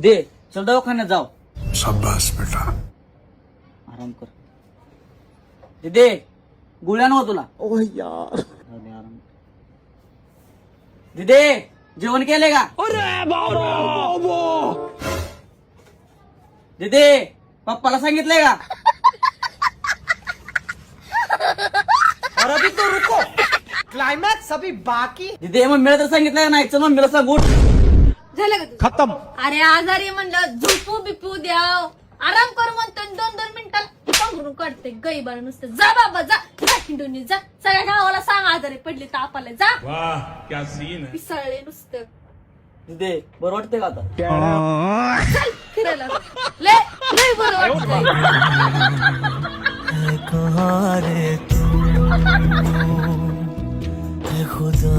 दे चल दवाखान्यात जाऊ. शाबाश बेटा. आराम कर. दे गोळ्या नव्ह तुला. ओ यार. आराम. दिदे जेवण केले का? दिदे पप्पाला सांगितलंय का? और अभी तो रुको, क्लाइमैक्स अभी बाकी. दिदे मम्मीला तर सांगितलंय का नाही? चल मम्मीला सांग उठ. झालं का तुझं? खत्म. अरे आजारी म्हणलं झोपू बिपू द्याव, आराम कर म्हणतो 2-2 मिनिटाला पांघरून काढते गई बाळ नुसतं. जा बाबा जा, जा खिंडून ये, जा सगळ्या गावाला सांग आजारी पडली तापाला. जा वाह क्या सीन है. पिसाळले नुसतं. दिदे बरं वाटतंय का आता? चल फिरायला. लय लय बरं वाटतंय. कहाँ रे तू, खुदा